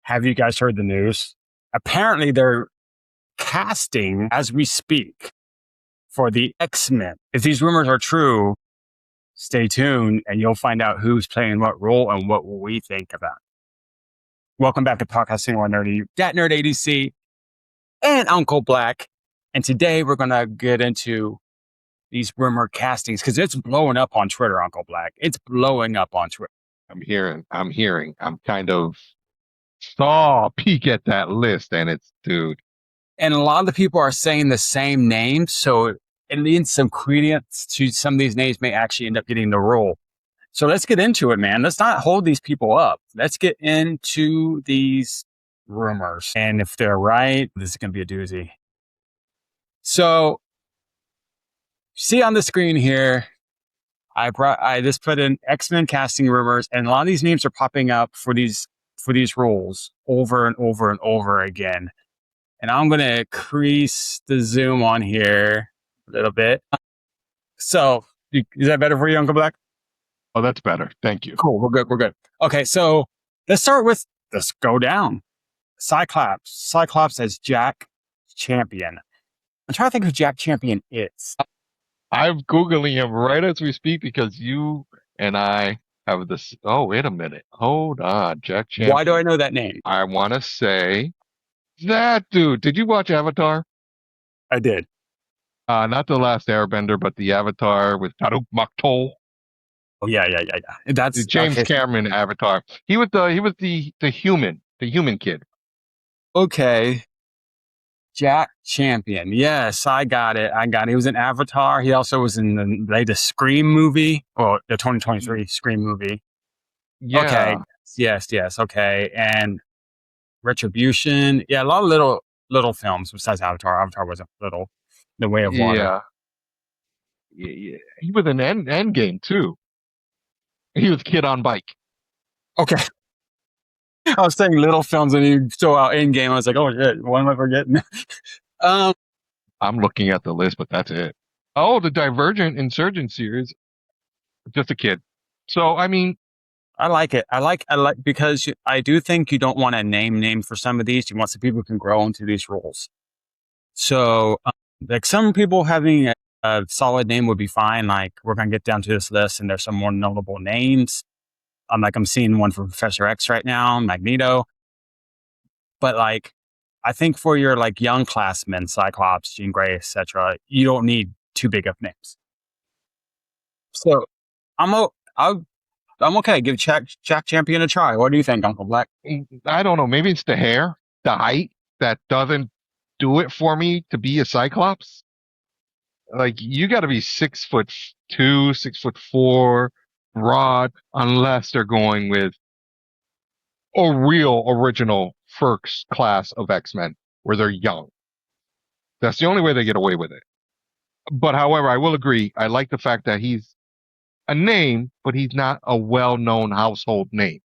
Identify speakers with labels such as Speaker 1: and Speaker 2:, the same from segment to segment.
Speaker 1: Have you guys heard the news? Apparently, they're casting as we speak for the X-Men. If these rumors are true, stay tuned and you'll find out who's playing what role and what we think about it. Welcome back to Podcasting One Nerdy, Dat Nerd ADC, and Uncle Black. And today we're going to get into these rumor castings because it's blowing up on Twitter, Uncle Black. It's blowing up on Twitter.
Speaker 2: I'm hearing. I'm kind of saw a peek at that list, and it's, dude.
Speaker 1: And a lot of the people are saying the same names, so it leads some credence to some of these names may actually end up getting the role. So let's get into it, man. Let's not hold these people up. Let's get into these rumors. And if they're right, this is going to be a doozy. So, see on the screen here, I just put in X-Men casting rumors, and a lot of these names are popping up for these roles over and over and over again. And I'm going to increase the zoom on here a little bit. So, is that better for you, Uncle Black?
Speaker 2: Oh, that's better. Thank you.
Speaker 1: Cool. We're good. Okay, so let's go down. Cyclops as Jack Champion. I'm trying to think who Jack Champion is.
Speaker 2: I'm Googling him right as we speak because you and I have this. Oh, wait a minute. Hold on. Jack Champion.
Speaker 1: Why do I know that name?
Speaker 2: I want to say that dude. Did you watch Avatar?
Speaker 1: I did.
Speaker 2: Not The Last Airbender, but the Avatar with Taruk Maktul.
Speaker 1: Oh, yeah. That's
Speaker 2: the James Cameron Avatar. He was the human kid.
Speaker 1: Okay. Jack Champion. Yes, I got it. He was in Avatar. He also was in the latest Scream movie, or the 2023 Scream movie.
Speaker 2: Yeah.
Speaker 1: Okay. Yes. Okay. And Retribution. Yeah, a lot of little films besides Avatar. Avatar wasn't little. The Way of Water.
Speaker 2: Yeah. He was in Endgame too. He was Kid on Bike.
Speaker 1: Okay. I was saying little films and you throw out Endgame. I was like, oh shit, what am I forgetting?
Speaker 2: I'm looking at the list, but that's it. Oh, the Divergent Insurgent series. Just a kid. So, I mean,
Speaker 1: I like it. I like because I do think you don't want a name for some of these. You want some people who can grow into these roles. So, like some people having a solid name would be fine. Like we're going to get down to this list and there's some more notable names. I'm seeing one for Professor X right now, Magneto. But like, I think for your like young classmen, Cyclops, Jean Grey, etc., you don't need too big of names. So I'm okay. Give Jack Champion a try. What do you think, Uncle Black?
Speaker 2: I don't know. Maybe it's the hair, the height that doesn't do it for me to be a Cyclops. Like you got to be 6'2", 6'4", broad, unless they're going with a real original first class of X-Men where they're young. That's the only way they get away with it. But however, I will agree. I like the fact that he's a name, but he's not a well-known household name.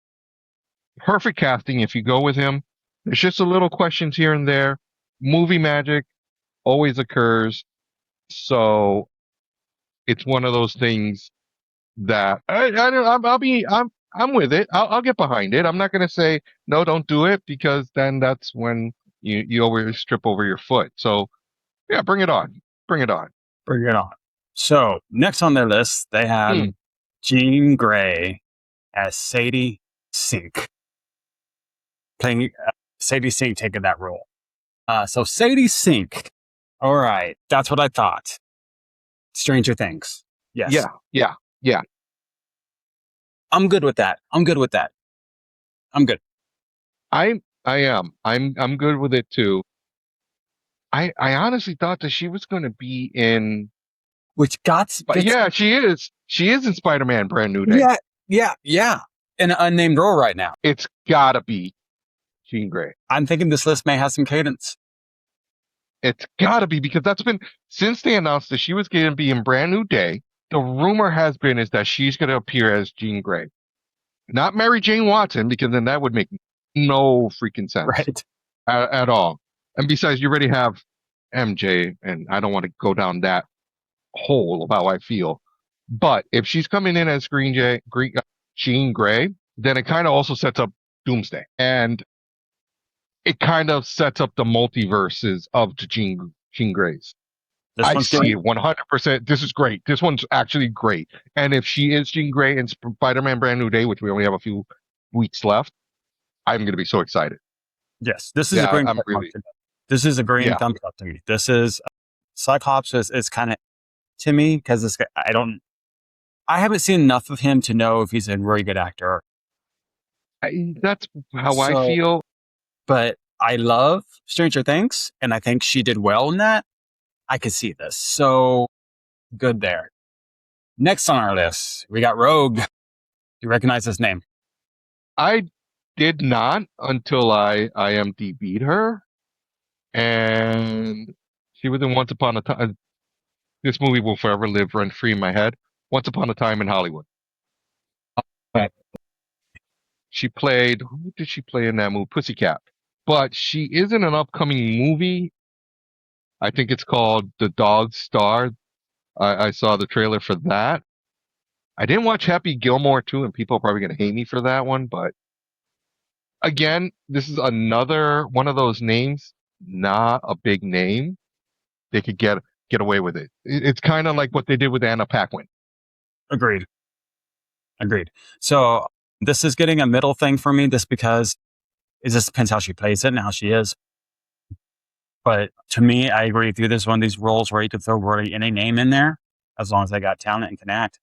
Speaker 2: Perfect casting if you go with him. There's just a little questions here and there. Movie magic always occurs. So it's one of those things that I'm with it. I'll get behind it. I'm not going to say, no, don't do it, because then that's when you always trip over your foot. So yeah, bring it on.
Speaker 1: So next on their list, they have Jean Grey as Sadie Sink. Playing Sadie Sink taking that role. So Sadie Sink. All right. That's what I thought. Stranger Things. Yes.
Speaker 2: Yeah.
Speaker 1: I'm good with that. I'm good.
Speaker 2: I am. I'm good with it too. I honestly thought that she was going to be in. But yeah, she is. She is in Spider-Man: Brand New Day.
Speaker 1: Yeah. In an unnamed role right now.
Speaker 2: It's gotta be Jean Grey.
Speaker 1: I'm thinking this list may have some cadence.
Speaker 2: It's gotta be, because that's been since they announced that she was going to be in Brand New Day. The rumor has been is that she's going to appear as Jean Grey, not Mary Jane Watson, because then that would make no freaking sense,
Speaker 1: right?
Speaker 2: At all. And besides, you already have MJ, and I don't want to go down that hole of how I feel. But if she's coming in as Jean Grey, then it kind of also sets up Doomsday. And it kind of sets up the multiverses of the Jean Greys.
Speaker 1: This
Speaker 2: I
Speaker 1: one's
Speaker 2: see
Speaker 1: good.
Speaker 2: it 100%. This is great. This one's actually great. And if she is Jean Grey in Spider-Man Brand New Day, which we only have a few weeks left, I'm going to be so excited.
Speaker 1: Yes, this is a
Speaker 2: Yeah,
Speaker 1: green
Speaker 2: I'm
Speaker 1: thumbs up
Speaker 2: really,
Speaker 1: to me. This is a green
Speaker 2: yeah.
Speaker 1: thumbs up to me. This is Cyclops is kind of to me because this guy, I haven't seen enough of him to know if he's a really good actor.
Speaker 2: That's how I
Speaker 1: So,
Speaker 2: feel.
Speaker 1: but I love Stranger Things, and I think she did well in that. I could see this. So good there. Next on our list, we got Rogue. You recognize his name?
Speaker 2: I did not until I IMDb'd her, and she was in Once Upon a Time. This movie will forever live rent free in my head. Once Upon a Time in Hollywood.
Speaker 1: Right.
Speaker 2: She played, who did she play in that movie? Pussycat. But she is in an upcoming movie. I think it's called The Dog Star. I saw the trailer for that. I didn't watch Happy Gilmore 2, and people are probably going to hate me for that one. But again, this is another one of those names, not a big name. They could get away with it. It's kind of like what they did with Anna Paquin.
Speaker 1: Agreed. Agreed. So this is getting a middle thing for me just because it just depends how she plays it and how she is. But to me, I agree with you. There's one of these roles where you could throw really any name in there as long as they got talent and can act.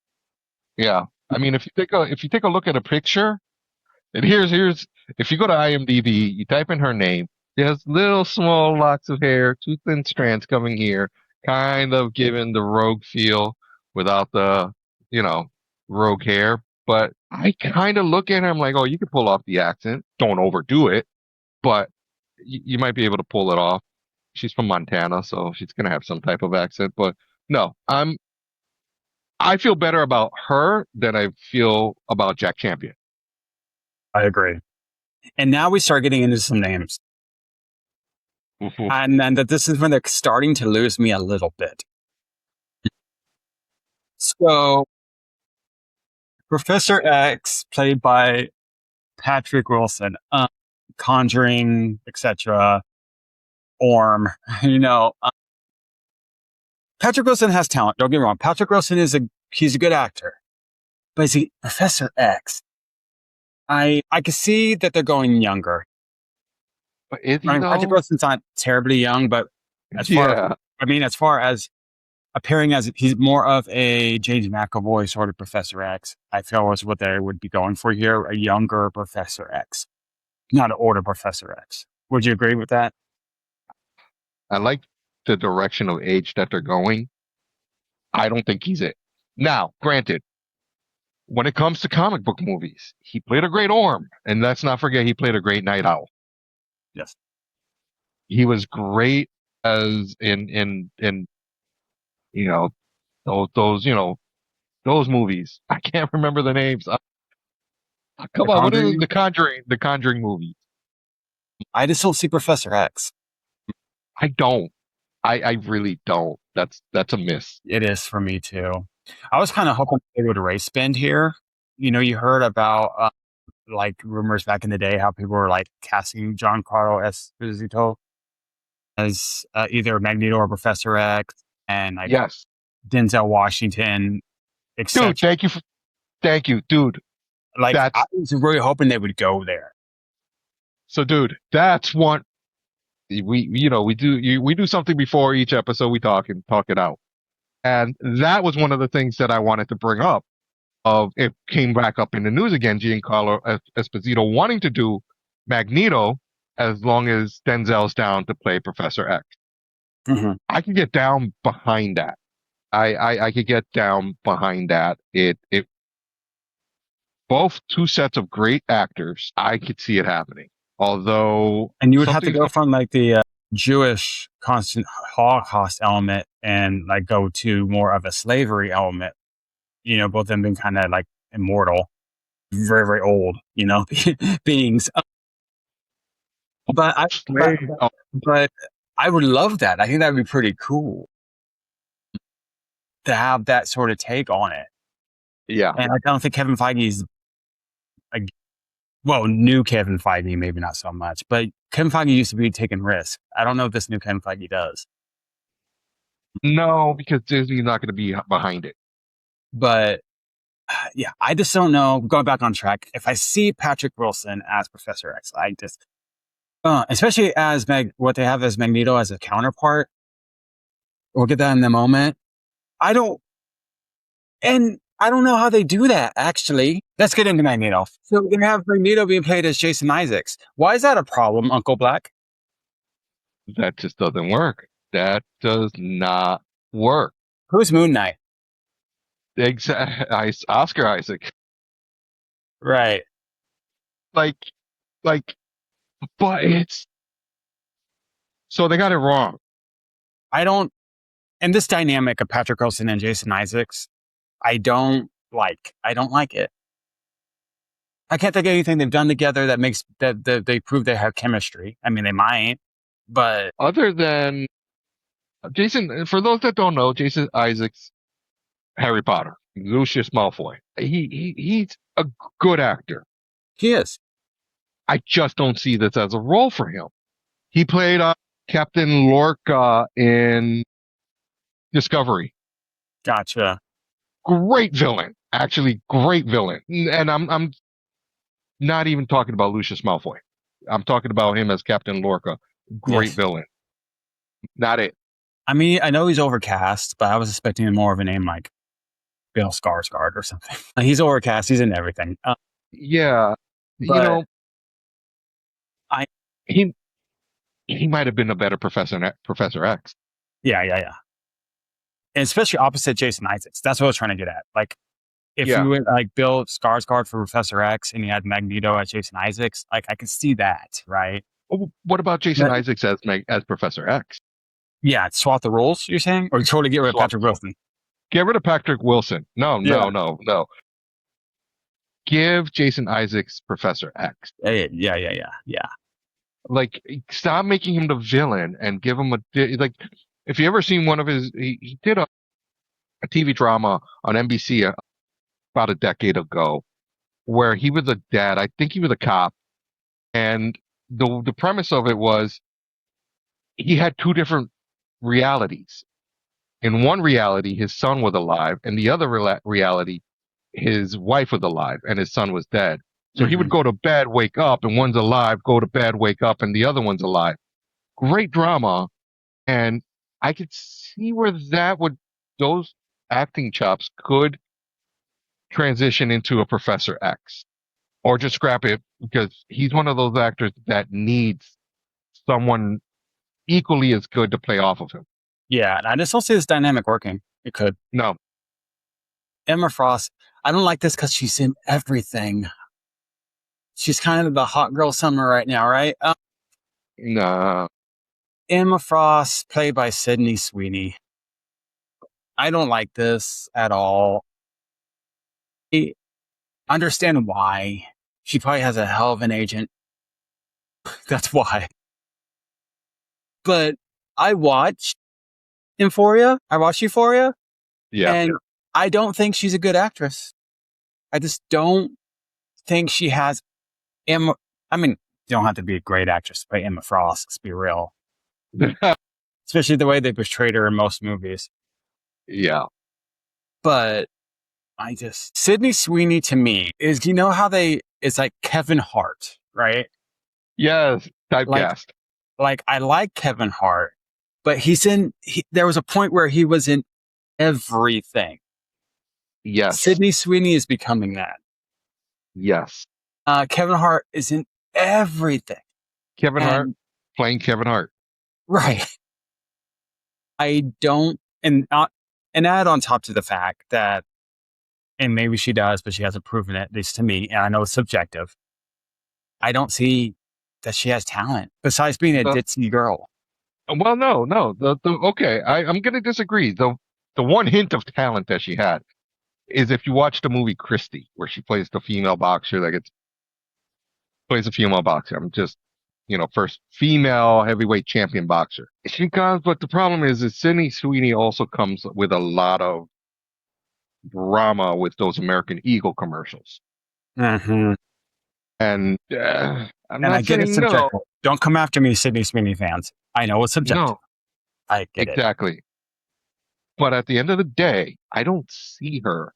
Speaker 2: Yeah. I mean, if you take a look at a picture, and here's if you go to IMDb, you type in her name. She has little small locks of hair, two thin strands coming here, kind of giving the rogue feel without the, you know, rogue hair. But I kind of look at her, I'm like, oh, you could pull off the accent. Don't overdo it, but you might be able to pull it off. She's from Montana, so she's gonna have some type of accent. But no, I feel better about her than I feel about Jack Champion.
Speaker 1: I agree. And now we start getting into some names. And then that this is when they're starting to lose me a little bit. So Professor X, played by Patrick Wilson, Conjuring, etc. Orm, Patrick Wilson has talent. Don't get me wrong. Patrick Wilson he's a good actor, but is he Professor X? I can see that they're going younger.
Speaker 2: But is
Speaker 1: I
Speaker 2: he
Speaker 1: mean, Patrick
Speaker 2: though?
Speaker 1: Wilson's not terribly young, but
Speaker 2: Yeah.
Speaker 1: as far as appearing as he's more of a James McAvoy sort of Professor X, I feel was what they would be going for here, a younger Professor X, not an older Professor X. Would you agree with that?
Speaker 2: I like the direction of age that they're going. I don't think he's it. Now, granted, when it comes to comic book movies, he played a great Orm, and let's not forget he played a great Night Owl.
Speaker 1: Yes.
Speaker 2: He was great as in you know those those movies. I can't remember the names. Come
Speaker 1: The
Speaker 2: on, what is it?
Speaker 1: Conjuring.
Speaker 2: The Conjuring movie.
Speaker 1: I just don't see Professor X.
Speaker 2: I don't. I really don't. That's a miss.
Speaker 1: It is for me too. I was kind of hoping they would race bend here. You heard about like rumors back in the day how people were like casting Giancarlo Esposito as either Magneto or Professor X, and like
Speaker 2: Yes,
Speaker 1: Denzel Washington,
Speaker 2: dude.
Speaker 1: etc.
Speaker 2: Thank you, dude.
Speaker 1: Like I
Speaker 2: That's
Speaker 1: was really hoping they would go there.
Speaker 2: so, dude. That's what we do something before each episode. We talk it out, and that was one of the things that I wanted to bring up. Of it came back up in the news again. Giancarlo Esposito wanting to do Magneto as long as Denzel's down to play Professor X.
Speaker 1: Mm-hmm.
Speaker 2: I could get down behind that. I could get down behind that. It both two sets of great actors. I could see it happening. Although
Speaker 1: And you would have to
Speaker 2: something's
Speaker 1: go from like the Jewish constant Holocaust element and like go to more of a slavery element. Both of them being kind of like immortal, very, very old, beings. But I, but,
Speaker 2: oh,
Speaker 1: but I would love that. I think that would be pretty cool to have that sort of take on it.
Speaker 2: yeah.
Speaker 1: And I don't think Kevin Feige is Well, new Kevin Feige, maybe not so much, but Kevin Feige used to be taking risks. I don't know if this new Kevin Feige does,
Speaker 2: No, because Disney's not going to be behind it.
Speaker 1: but yeah, I just don't know. Going back on track, if I see Patrick Wilson as Professor X, I just, especially as what they have as Magneto as a counterpart, we'll get that in the moment. I don't, and I don't know how they do that, actually. Let's get into Magneto. So we're going to have Magneto being played as Jason Isaacs. Why is that a problem, Uncle Black?
Speaker 2: That just doesn't work. That does not work.
Speaker 1: Who's Moon Knight?
Speaker 2: Oscar Isaac.
Speaker 1: Right.
Speaker 2: Like, like, but it's so they got it wrong.
Speaker 1: I don't, and this dynamic of Patrick Wilson and Jason Isaacs, I don't like. I don't like it. I can't think of anything they've done together that makes that they prove they have chemistry. I mean, they might, but
Speaker 2: Other than Jason, for those that don't know, Jason Isaacs, Harry Potter, Lucius Malfoy. He's a good actor.
Speaker 1: he is.
Speaker 2: I just don't see this as a role for him. He played Captain Lorca in Discovery.
Speaker 1: Gotcha.
Speaker 2: Great villain, actually, great villain. And I'm not even talking about Lucius Malfoy. I'm talking about him as Captain Lorca. Great
Speaker 1: Yes.
Speaker 2: villain. Not it.
Speaker 1: I mean, I know he's overcast, but I was expecting more of a name like Bill Skarsgård or something. He's overcast. He's in everything.
Speaker 2: Yeah,
Speaker 1: But I,
Speaker 2: he he might have been a better Professor X.
Speaker 1: yeah. And especially opposite Jason Isaacs. That's what I was trying to get at. Like, if
Speaker 2: Yeah.
Speaker 1: you went like Bill Skarsgård for Professor X and you had Magneto as Jason Isaacs, like I can see that, right?
Speaker 2: What about Jason
Speaker 1: But,
Speaker 2: Isaacs as Professor X?
Speaker 1: yeah, swap the roles, you're saying? Or totally get rid of
Speaker 2: Swap
Speaker 1: Patrick
Speaker 2: the roles.
Speaker 1: Wilson?
Speaker 2: Get rid of Patrick Wilson. No. Give Jason Isaacs Professor X.
Speaker 1: Yeah.
Speaker 2: Like, stop making him the villain and give him like. If you ever seen one of his, he did a TV drama on NBC about a decade ago where he was a dad. I think he was a cop, and the premise of it was he had two different realities. In one reality, his son was alive, and the other reality, his wife was alive, and his son was dead. So he would go to bed, wake up, and one's alive, go to bed, wake up, and the other one's alive. Great drama. And I could see where those acting chops could transition into a Professor X. Or just scrap it because he's one of those actors that needs someone equally as good to play off of him.
Speaker 1: Yeah, and I just don't see this dynamic working. It could.
Speaker 2: No.
Speaker 1: Emma Frost, I don't like this because she's in everything. She's kind of the hot girl summer right now, right?
Speaker 2: Nah.
Speaker 1: Emma Frost, played by Sydney Sweeney. I don't like this at all. I understand why. She probably has a hell of an agent. That's why. But I watched Euphoria.
Speaker 2: Yeah.
Speaker 1: And I don't think she's a good actress. I just don't think she has Emma. I mean, you don't have to be a great actress to play Emma Frost. Let's be real. Especially the way they portrayed her in most movies.
Speaker 2: Yeah.
Speaker 1: But Sydney Sweeney to me is, how it's like Kevin Hart, right?
Speaker 2: Yes. Typecast.
Speaker 1: Like I like Kevin Hart, but there was a point where he was in everything.
Speaker 2: Yes.
Speaker 1: Sydney Sweeney is becoming that.
Speaker 2: Yes.
Speaker 1: Kevin Hart is in everything.
Speaker 2: Kevin Hart playing Kevin Hart.
Speaker 1: Right. I don't, and add on top to the fact that, and maybe she does, but she hasn't proven it, at least to me, and I know it's subjective. I don't see that she has talent besides being a ditzy girl.
Speaker 2: Well, no. Okay, I'm going to disagree. The one hint of talent that she had is if you watch the movie Christie, where she plays the female boxer plays a female boxer. I'm just, first female heavyweight champion boxer. But the problem is Sydney Sweeney also comes with a lot of drama with those American Eagle commercials.
Speaker 1: Mm-hmm.
Speaker 2: And I'm
Speaker 1: And
Speaker 2: not
Speaker 1: I get it's
Speaker 2: saying no.
Speaker 1: subjective. Don't come after me, Sydney Sweeney fans. I know it's subjective.
Speaker 2: No,
Speaker 1: I get it.
Speaker 2: exactly. But at the end of the day, I don't see her.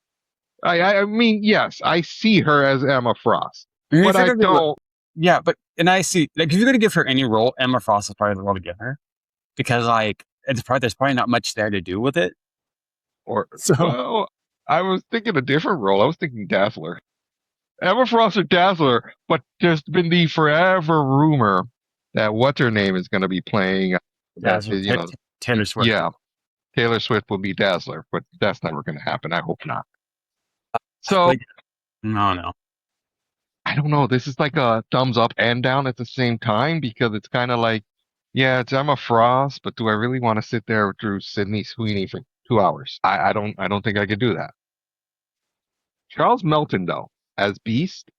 Speaker 2: I mean, yes, I see her as Emma Frost,
Speaker 1: I mean,
Speaker 2: but I don't.
Speaker 1: Yeah, and I see, like, if you're going to give her any role, Emma Frost is probably the role to give her because, like, there's probably not much there to do with it.
Speaker 2: Or
Speaker 1: So,
Speaker 2: well, I was thinking a different role. I was thinking Dazzler, Emma Frost or Dazzler. But there's been the forever rumor that what's her name is going to be playing. That
Speaker 1: that's
Speaker 2: you know,
Speaker 1: Taylor Swift.
Speaker 2: yeah, Taylor Swift will be Dazzler, but that's never going to happen. I hope not. So
Speaker 1: Like, no.
Speaker 2: I don't know. This is like a thumbs up and down at the same time because it's kind of like, yeah, it's Emma Frost, but do I really want to sit there through Sydney Sweeney for 2 hours? I don't think I could do that. Charles Melton though, as Beast,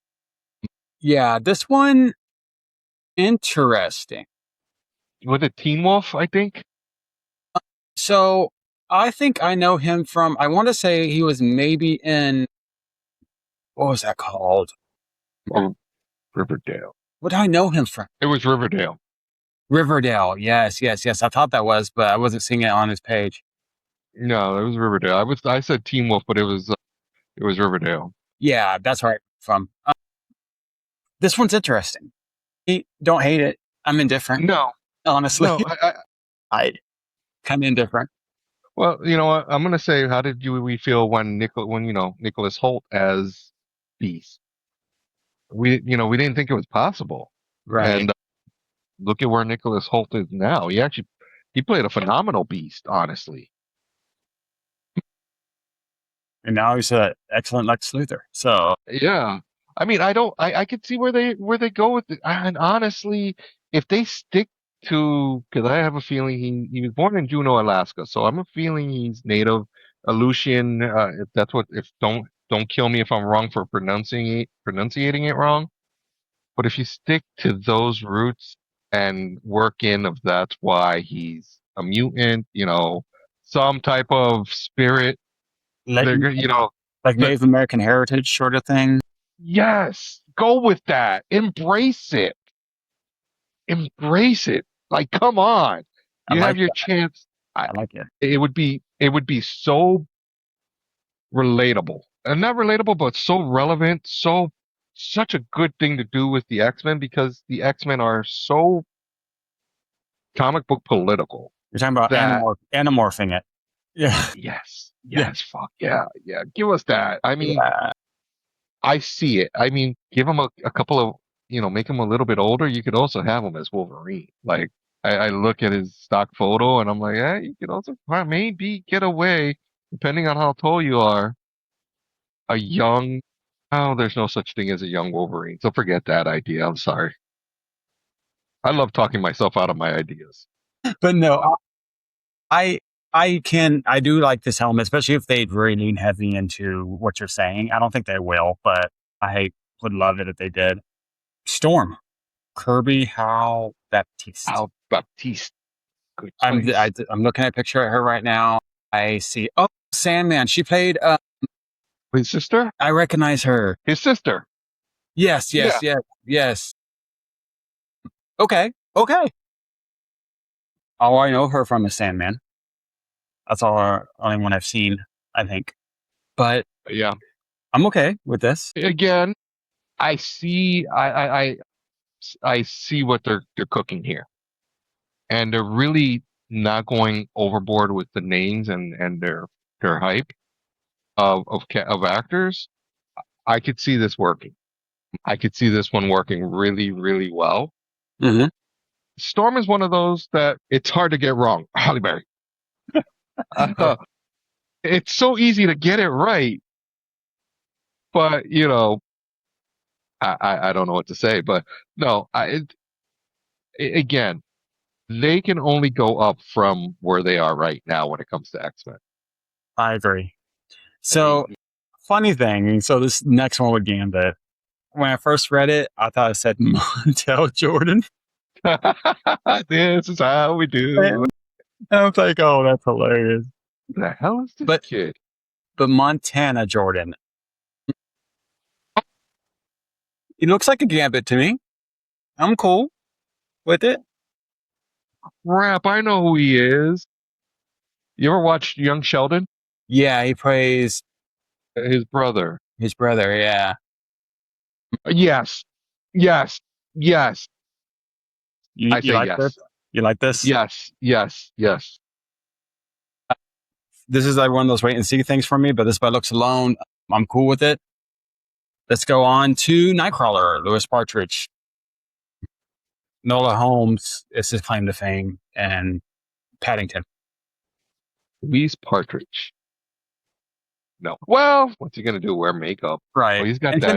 Speaker 1: Yeah, this one, interesting.
Speaker 2: was it Teen Wolf? I think.
Speaker 1: So, I think I know him from, I want to say he was maybe in, what was that called?
Speaker 2: Or Riverdale.
Speaker 1: What do I know him from?
Speaker 2: It was Riverdale.
Speaker 1: Riverdale. Yes. I thought that was, but I wasn't seeing it on his page.
Speaker 2: No, it was Riverdale. I said Teen Wolf, but it was Riverdale.
Speaker 1: Yeah, that's right. From this one's interesting. Don't hate it. I'm indifferent.
Speaker 2: No,
Speaker 1: Honestly,
Speaker 2: no.
Speaker 1: I kind of indifferent.
Speaker 2: Well, you know what? I'm gonna say, how did we feel when Nicholas Holt as Beast? We didn't think it was possible,
Speaker 1: Right.
Speaker 2: and look at where Nicholas Holt is now. He played a phenomenal Beast, honestly.
Speaker 1: And now he's an excellent Lex Luthor. So
Speaker 2: Yeah, I mean, I could see where they go with it, and honestly, if they stick to, because I have a feeling he was born in Juneau, Alaska, so I'm a feeling he's native Aleutian. If that's what, if don't kill me if I'm wrong for pronunciating it wrong. But if you stick to those roots and work in of that's why he's a mutant, some type of spirit,
Speaker 1: like,
Speaker 2: they're you know,
Speaker 1: like
Speaker 2: the,
Speaker 1: Native American heritage sort of thing.
Speaker 2: yes, go with that. Embrace it. Embrace it. Like, come on.
Speaker 1: I
Speaker 2: You have
Speaker 1: like
Speaker 2: your
Speaker 1: that.
Speaker 2: chance.
Speaker 1: I like it.
Speaker 2: It would be so relatable. And not relatable, but so relevant, such a good thing to do with the X-Men because the X-Men are so comic book political
Speaker 1: You're talking about
Speaker 2: that
Speaker 1: animorphing it. Yeah.
Speaker 2: yes,
Speaker 1: Yeah.
Speaker 2: fuck yeah, give us that. I mean,
Speaker 1: Yeah.
Speaker 2: I see it. I mean, give them a couple of, make them a little bit older. You could also have him as Wolverine. Like, I look at his stock photo and I'm like, you could also maybe get away, depending on how tall you are, a young, oh, there's no such thing as a young Wolverine. So forget that idea. I'm sorry. I love talking myself out of my ideas.
Speaker 1: But no, I I do like this helmet, especially if they really lean heavy into what you're saying. I don't think they will, but I would love it if they did. Storm, Kirby Howe Baptiste.
Speaker 2: Al Baptiste, good
Speaker 1: I'm
Speaker 2: choice.
Speaker 1: I'm looking at a picture of her right now. I see. Oh, Sandman. She played.
Speaker 2: His sister?
Speaker 1: I recognize her.
Speaker 2: His sister.
Speaker 1: Yes.
Speaker 2: Yeah.
Speaker 1: Yes. Okay. All I know her from is Sandman. That's only one I've seen, I think. But
Speaker 2: Yeah.
Speaker 1: I'm okay with this.
Speaker 2: Again, I see. I see what they're cooking here, and they're really not going overboard with the names and their hype of actors. I could see this working. I could see this one working really, really well.
Speaker 1: Mm-hmm.
Speaker 2: Storm is one of those that it's hard to get wrong. Halle Berry. It's so easy to get it right, but I don't know what to say. But no, again, they can only go up from where they are right now when it comes to X-Men.
Speaker 1: I agree.
Speaker 2: I mean,
Speaker 1: So, funny thing. So, this next one with Gambit. When I first read it, I thought it said Montel Jordan.
Speaker 2: this is how we do.
Speaker 1: And I was like, oh, that's hilarious.
Speaker 2: What the hell is this kid?
Speaker 1: But Montana Jordan. He looks like a Gambit to me. I'm cool with it.
Speaker 2: Crap, I know who he is. You ever watch Young Sheldon?
Speaker 1: Yeah, he plays
Speaker 2: His brother.
Speaker 1: his brother. Yeah.
Speaker 2: Yes. Yes. Yes. I
Speaker 1: You
Speaker 2: say
Speaker 1: like this?
Speaker 2: yes.
Speaker 1: You like this?
Speaker 2: Yes. Yes. Yes.
Speaker 1: This is like one of those wait and see things for me, but this by looks alone, I'm cool with it. Let's go on to Nightcrawler, Lewis Partridge. Nola Holmes is his claim to fame, and Paddington.
Speaker 2: Louise Partridge. No. Well, what's he gonna do? Wear makeup?
Speaker 1: Right.
Speaker 2: Oh, he's got
Speaker 1: And
Speaker 2: that.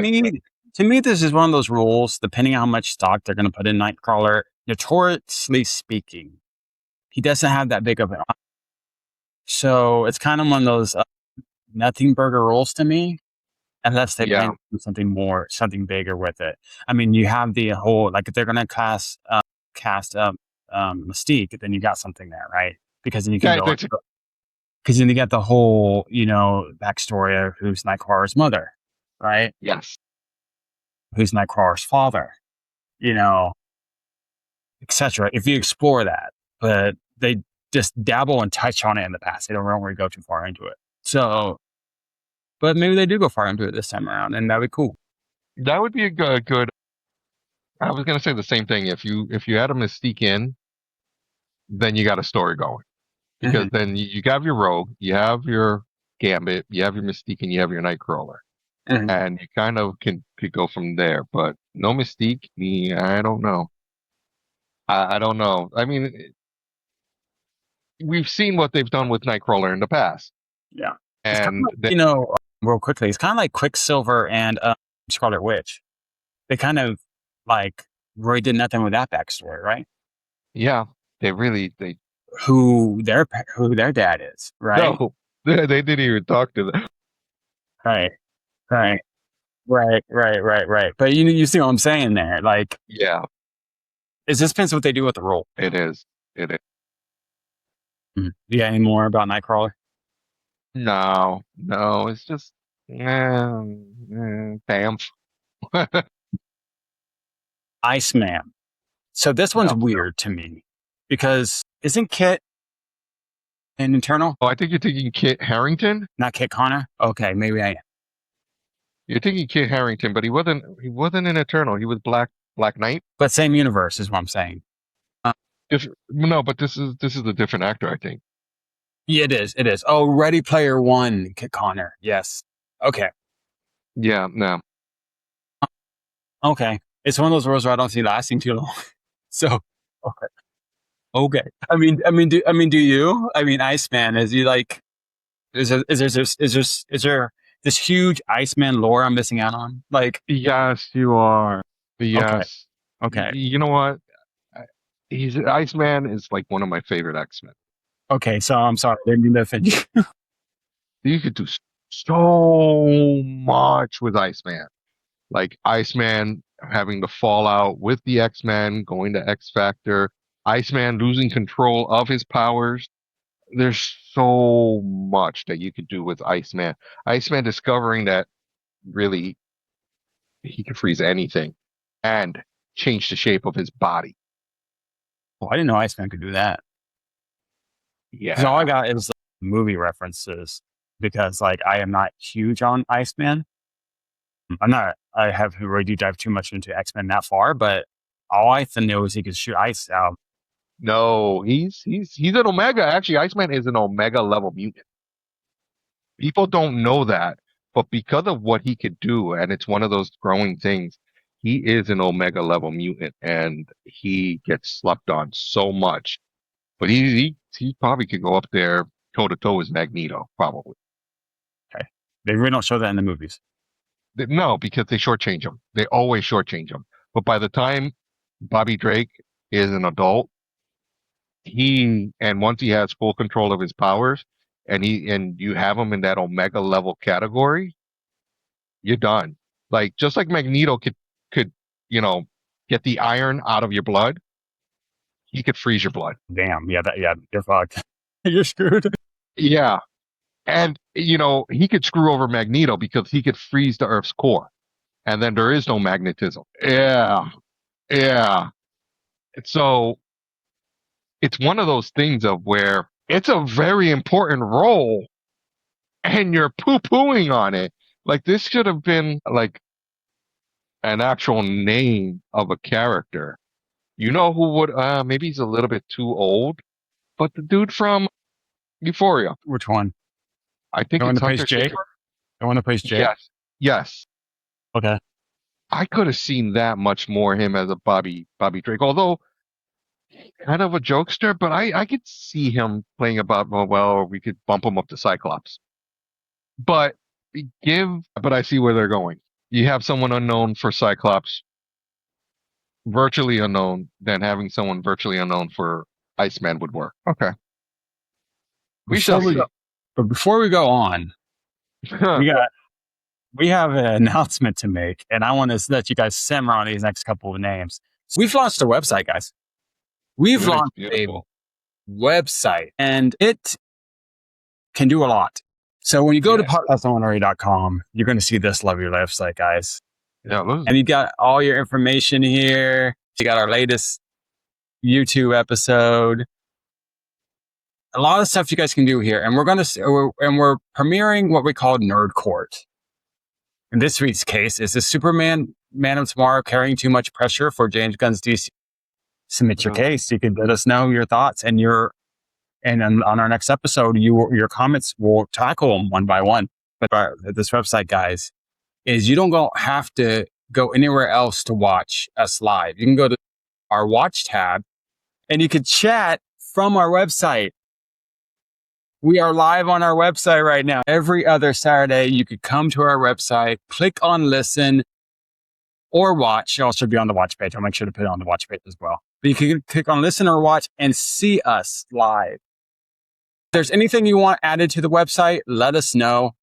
Speaker 1: to me, this is one of those rules, depending on how much stock they're going to put in Nightcrawler, notoriously speaking, he doesn't have that big of an eye. So it's kind of one of those nothing burger rules to me, unless they plan
Speaker 2: Yeah.
Speaker 1: to do something more, something bigger with it. I mean, you have the whole, like if they're going to cast Mystique, then you got something there, right? Because then you can
Speaker 2: That,
Speaker 1: go,
Speaker 2: that's
Speaker 1: because then you got the whole, backstory of who's Nightcrawler's mother, right?
Speaker 2: yes.
Speaker 1: Who's Nightcrawler's father, you know, etc. If you explore that, but they just dabble and touch on it in the past. They don't really go too far into it. So, but maybe they do go far into it this time around, and that'd be cool.
Speaker 2: That would be a good. I was gonna say the same thing. If you had a Mystique in, then you got a story going because
Speaker 1: Mm-hmm.
Speaker 2: then you have your Rogue, you have your Gambit, you have your Mystique, and you have your Nightcrawler,
Speaker 1: Mm-hmm.
Speaker 2: and you kind of could go from there. But no Mystique, I don't know. I don't know. I mean, we've seen what they've done with Nightcrawler in the past,
Speaker 1: Yeah, it's kind of
Speaker 2: and
Speaker 1: like, real quickly, it's kind of like Quicksilver and Scarlet Witch. They kind of like really did nothing with that backstory, right?
Speaker 2: yeah, they
Speaker 1: Who their dad is, right?
Speaker 2: no, they didn't even talk to them.
Speaker 1: Right, right, right. But you see what I'm saying there? Like,
Speaker 2: Yeah,
Speaker 1: it just depends what they do with the role.
Speaker 2: it is. It is.
Speaker 1: You got any more about Nightcrawler?
Speaker 2: No, no, it's just damn.
Speaker 1: Iceman. So this one's
Speaker 2: No.
Speaker 1: weird to me because isn't Kit an Eternal?
Speaker 2: Oh, I think you're thinking Kit Harrington.
Speaker 1: Not Kit Connor? Okay, maybe I am.
Speaker 2: You're thinking Kit Harrington, but he wasn't. He wasn't an Eternal. He was Black Knight.
Speaker 1: But same universe is what I'm saying.
Speaker 2: No, but this is a different actor. I think.
Speaker 1: Yeah, it is. It is. Oh, Ready Player One, Kit Connor. Yes. Okay.
Speaker 2: Yeah, no.
Speaker 1: Okay. It's one of those roles where I don't see it lasting too long. So, okay. Okay. Do you? I mean, Iceman, is he like, is there this huge Iceman lore I'm missing out on? Like,
Speaker 2: Yes, you are.
Speaker 1: okay.
Speaker 2: Yes.
Speaker 1: Okay.
Speaker 2: You know what? He's Iceman is like one of my favorite X-Men.
Speaker 1: Okay. So I'm sorry. I didn't mean to offend you.
Speaker 2: You could do so much with Iceman. Like Iceman having the fallout with the X-Men, going to X Factor, Iceman losing control of his powers. There's so much that you could do with Iceman. Iceman discovering that really he can freeze anything and change the shape of his body.
Speaker 1: Oh, I didn't know Iceman could do that. Because all I
Speaker 2: Yeah.
Speaker 1: got is like, movie references because like I am not huge on Iceman. I'm not. I haven't really dive too much into X-Men that far, but all I know is he could shoot ice out.
Speaker 2: No, he's an Omega. Actually, Iceman is an Omega level mutant. People don't know that, but because of what he could do, and it's one of those growing things, he is an Omega level mutant, and he gets slept on so much. But he probably could go up there toe to toe with Magneto, probably.
Speaker 1: Okay. They really don't show that in the movies.
Speaker 2: No, because they shortchange him. They always shortchange him. But by the time Bobby Drake is an adult, once he has full control of his powers, and you have him in that Omega level category, you're done. Like just like Magneto could you know get the iron out of your blood, he could freeze your blood.
Speaker 1: Damn. Yeah, you're fucked. You're screwed.
Speaker 2: Yeah, and he could screw over Magneto because he could freeze the Earth's core. and then there is no magnetism. Yeah. Yeah. So it's one of those things of where it's a very important role and you're poo-pooing on it. Like this should have been like an actual name of a character. You know who would maybe he's a little bit too old, but the dude from Euphoria.
Speaker 1: Which one?
Speaker 2: I think
Speaker 1: The one
Speaker 2: it's
Speaker 1: that plays
Speaker 2: Hunter
Speaker 1: Jake?
Speaker 2: Schafer.
Speaker 1: The one that plays Jake?
Speaker 2: Yes. Yes.
Speaker 1: Okay.
Speaker 2: I could have seen that much more him as a Bobby Drake, although kind of a jokester, but I could see him playing about well, we could bump him up to Cyclops. But but I see where they're going. You have someone unknown for Cyclops, virtually unknown, then having someone virtually unknown for Iceman would work. Okay. We shall see.
Speaker 1: But before we go on, we have an announcement to make, and I want to let you guys simmer on these next couple of names. So we've launched a website, guys. We've launched a website, and it can do a lot. So when you go to podcastonary.com, you're going to see this lovely website, guys.
Speaker 2: Yeah,
Speaker 1: and you got all your information here. You got our latest YouTube episode. A lot of stuff you guys can do here, and we're premiering what we call Nerd Court. In this week's case, is the Superman Man of Tomorrow carrying too much pressure for James Gunn's DC? Submit your case. You can let us know your thoughts, and on our next episode, your comments will tackle them one by one. But this website, guys, is you don't have to go anywhere else to watch us live. You can go to our watch tab, and you can chat from our website. We are live on our website right now. Every other Saturday, you could come to our website, click on listen or watch. It also be on the watch page. I'll make sure to put it on the watch page as well. But you can click on listen or watch and see us live. If there's anything you want added to the website, let us know.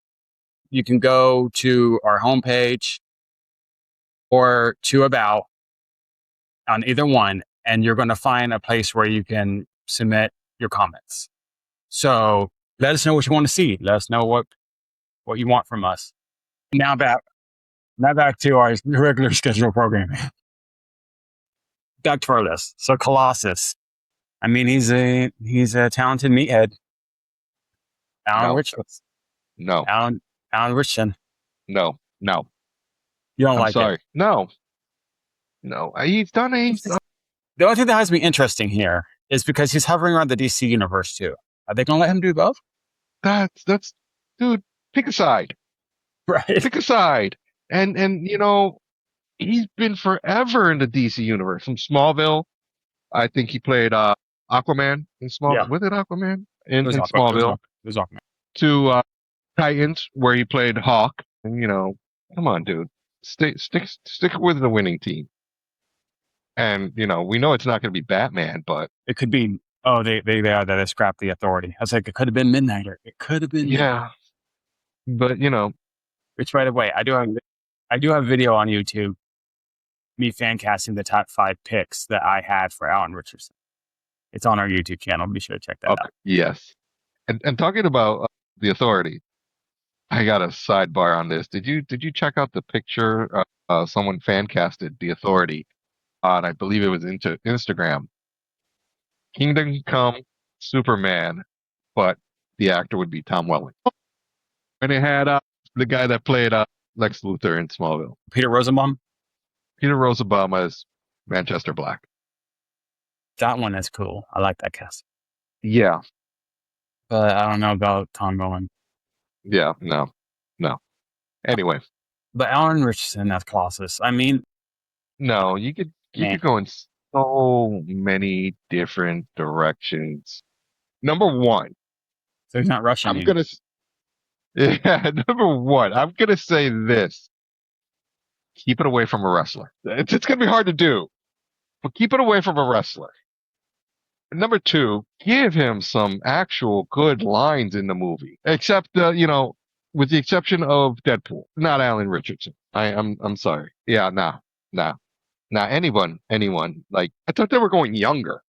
Speaker 1: You can go to our homepage or to About on either one, and you're going to find a place where you can submit your comments. So let us know what you want to see. Let us know what you want from us. Now back to our regular schedule programming. Back to our list. So Colossus. I mean, he's a talented meathead. Alan Richardson.
Speaker 2: No.
Speaker 1: Alan Richardson.
Speaker 2: No.
Speaker 1: You don't like
Speaker 2: sorry.
Speaker 1: it?
Speaker 2: No. He's done
Speaker 1: The only thing that has me interesting here is because he's hovering around the DC universe too. Are they going to let him do both?
Speaker 2: That's dude, pick a side.
Speaker 1: Right.
Speaker 2: Pick a side. And he's been forever in the DC universe. From Smallville, I think he played Aquaman in Smallville. Yeah. Was it Aquaman in Smallville?
Speaker 1: It was Aquaman.
Speaker 2: To Titans, where he played Hawk. And come on, dude. Stick with the winning team. And we know it's not going to be Batman, but
Speaker 1: it could be. Oh, they are. They scrapped the Authority. I was like, it could have been Midnighter. It could have been.
Speaker 2: Yeah. But
Speaker 1: which, by the way, I do have video on YouTube. Me fan casting the top 5 picks that I had for Alan Richardson. It's on our YouTube channel. Be sure to check that out.
Speaker 2: Yes. And talking about the Authority, I got a sidebar on this. Did you check out the picture? Someone fan casted the Authority on, I believe it was into Instagram. Kingdom Come Superman, but the actor would be Tom Welling. And it had the guy that played Lex Luthor in Smallville.
Speaker 1: Peter Rosenbaum?
Speaker 2: Peter Rosenbaum as Manchester Black.
Speaker 1: That one is cool. I like that cast.
Speaker 2: Yeah.
Speaker 1: But I don't know about Tom Welling.
Speaker 2: Yeah, no. Anyway.
Speaker 1: But Alan Richardson, that's Colossus. I mean...
Speaker 2: No, you could go in so many different directions. Number one.
Speaker 1: So he's not Russian.
Speaker 2: Number one, I'm going to say this. Keep it away from a wrestler. It's going to be hard to do, but keep it away from a wrestler. Number two, give him some actual good lines in the movie. Except, with the exception of Deadpool, not Alan Richardson. I'm sorry. Yeah, nah. Anyone. Like, I thought they were going younger.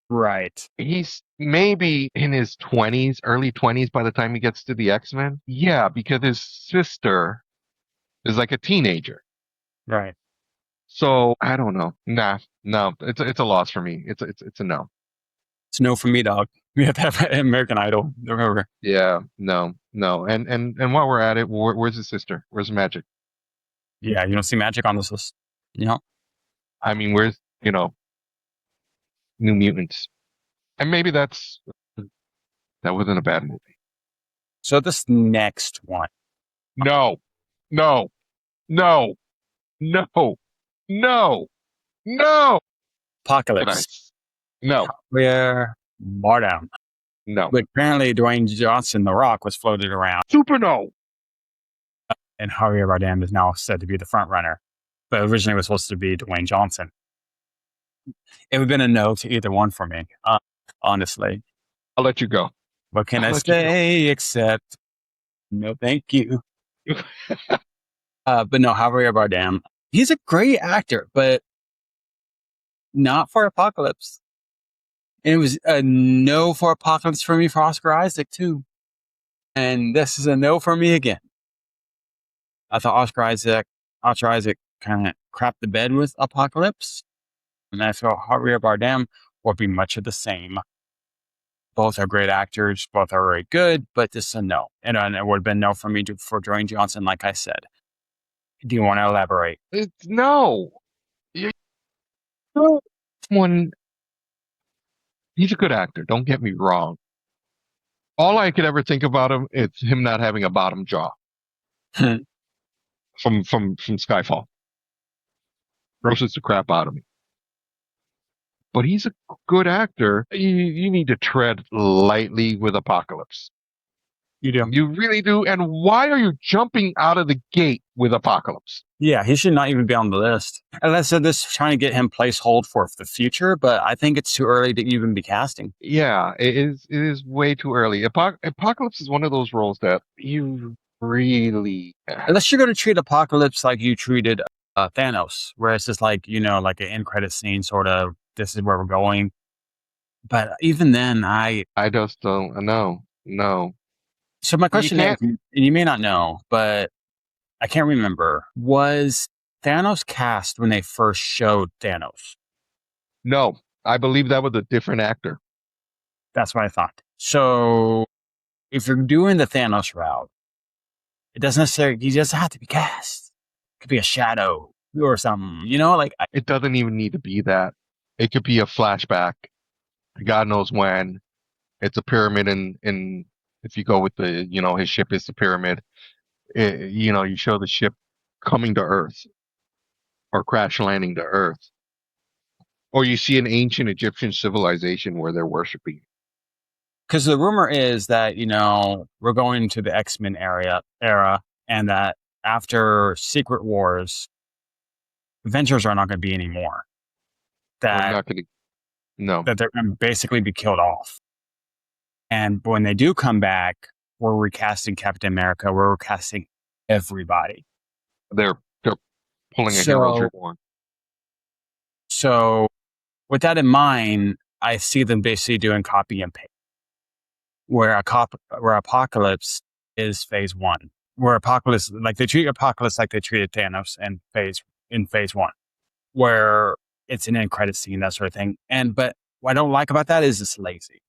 Speaker 1: Right.
Speaker 2: He's maybe in his 20s, early 20s by the time he gets to the X-Men. Yeah, because his sister is like a teenager.
Speaker 1: Right.
Speaker 2: So I don't know. Nah, no, it's a loss for me. It's a no.
Speaker 1: It's no for me, dog. We have to have American Idol. Remember.
Speaker 2: Yeah, no, no. And while we're at it, where's his sister? Where's Magic?
Speaker 1: Yeah, you don't see magic on this list. You know?
Speaker 2: I mean, where's New Mutants? And maybe that wasn't a bad movie.
Speaker 1: So this next one,
Speaker 2: No, no, no, no, no, no. Did I?
Speaker 1: Apocalypse.
Speaker 2: No,
Speaker 1: Where Bardem.
Speaker 2: no.
Speaker 1: But apparently Dwayne Johnson, The Rock, was floated around,
Speaker 2: Super no.
Speaker 1: and Javier Bardem is now said to be the front runner. But originally it was supposed to be Dwayne Johnson. It would have been a no to either one for me, honestly.
Speaker 2: I'll let you go.
Speaker 1: What can
Speaker 2: I'll
Speaker 1: I
Speaker 2: let you go.
Speaker 1: say except no thank you? But no, Javier Bardem. He's a great actor, but not for Apocalypse. And it was a no for Apocalypse for me for Oscar Isaac, too. And this is a no for me again. I thought Oscar Isaac kind of crapped the bed with Apocalypse. And I thought Javier Bardem would be much of the same. Both are great actors. Both are very good, but this is a no. And it would have been no for me for Dwayne Johnson, like I said. Do you want to elaborate?
Speaker 2: It's no. No. One. He's a good actor. Don't get me wrong. All I could ever think about him is him not having a bottom jaw from Skyfall. Grosses the crap out of me. But he's a good actor. You need to tread lightly with Apocalypse.
Speaker 1: You do?
Speaker 2: You really do. And why are you jumping out of the gate with Apocalypse?
Speaker 1: Yeah, he should not even be on the list. And I said this trying to get him placehold for the future, but I think it's too early to even be casting.
Speaker 2: Yeah, it is. It is way too early. Apocalypse is one of those roles that you really,
Speaker 1: Unless you're going to treat Apocalypse like you treated Thanos, where it's just like, like an end credit scene, sort of, this is where we're going. But even then,
Speaker 2: I just don't know. No.
Speaker 1: So my question is,
Speaker 2: can't-
Speaker 1: and you may not know, but I can't remember, was Thanos cast when they first showed Thanos?
Speaker 2: No, I believe that was a different actor.
Speaker 1: That's what I thought. So if you're doing the Thanos route, it doesn't necessarily, he doesn't have to be cast. It could be a shadow or something,
Speaker 2: It doesn't even need to be that. It could be a flashback. God knows when. It's a pyramid, and if you go with his ship is the pyramid. You show the ship coming to Earth or crash landing to Earth, or you see an ancient Egyptian civilization where they're worshiping.
Speaker 1: Because the rumor is that, we're going to the X-Men era, and that after Secret Wars, Avengers are not going to be anymore.
Speaker 2: We're not going to. No.
Speaker 1: That they're going to basically be killed off. And when they do come back, we're recasting Captain America. We're recasting everybody.
Speaker 2: They're pulling a Heroes Reborn.
Speaker 1: So with that in mind, I see them basically doing copy and paste, where Apocalypse is phase one, where Apocalypse, like they treat Apocalypse like they treated Thanos in phase one, where it's an end credit scene, that sort of thing. But what I don't like about that is it's lazy.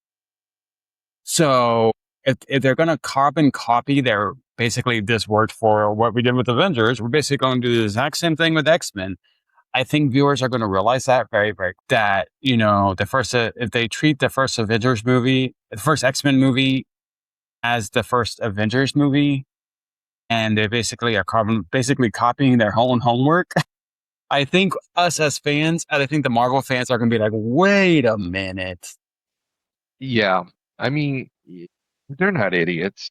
Speaker 1: So if they're going to carbon copy their, basically this worked for what we did with Avengers, we're basically going to do the exact same thing with X-Men. I think viewers are going to realize that that, if they treat the first Avengers movie, the first X-Men movie as the first Avengers movie, and they basically are basically copying their own homework, I think us as fans, and I think the Marvel fans are going to be like, wait a minute.
Speaker 2: Yeah. I mean, they're not idiots.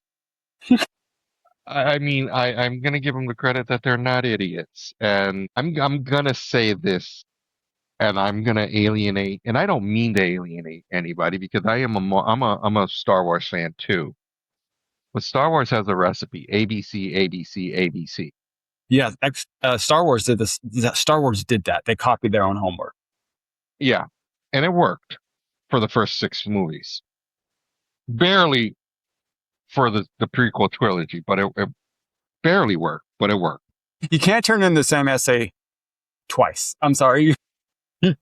Speaker 2: I mean, I'm going to give them the credit that they're not idiots. And I'm going to say this, and I'm going to alienate, and I don't mean to alienate anybody because I'm a Star Wars fan too. But Star Wars has a recipe: ABC, ABC, ABC.
Speaker 1: Yeah, Star Wars did this. Star Wars did that. They copied their own homework.
Speaker 2: Yeah, and it worked for the first 6 movies. Barely for the prequel trilogy, but it barely worked, but it worked.
Speaker 1: You can't turn in the same essay twice. I'm sorry. You,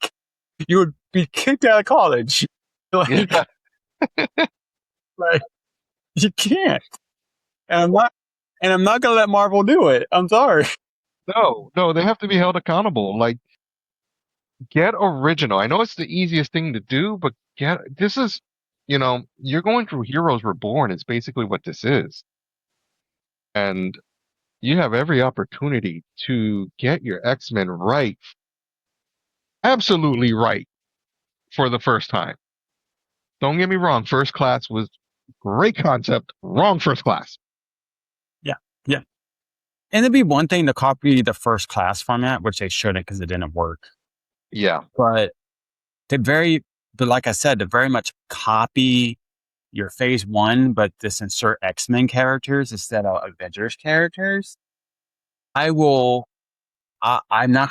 Speaker 1: you would be kicked out of college. Like,
Speaker 2: Yeah.
Speaker 1: like you can't. And I'm not gonna let Marvel do it. I'm sorry.
Speaker 2: No, they have to be held accountable. Like, get original. I know it's the easiest thing to do, but this is, you're going through Heroes Reborn. It's basically what this is. And you have every opportunity to get your X-Men right, absolutely right for the first time. Don't get me wrong. First Class was great concept, wrong First Class.
Speaker 1: Yeah. Yeah. And it'd be one thing to copy the First Class format, which they shouldn't because it didn't work.
Speaker 2: Yeah.
Speaker 1: But but like I said, to very much copy your phase 1, but just insert X-Men characters instead of Avengers characters. I'm not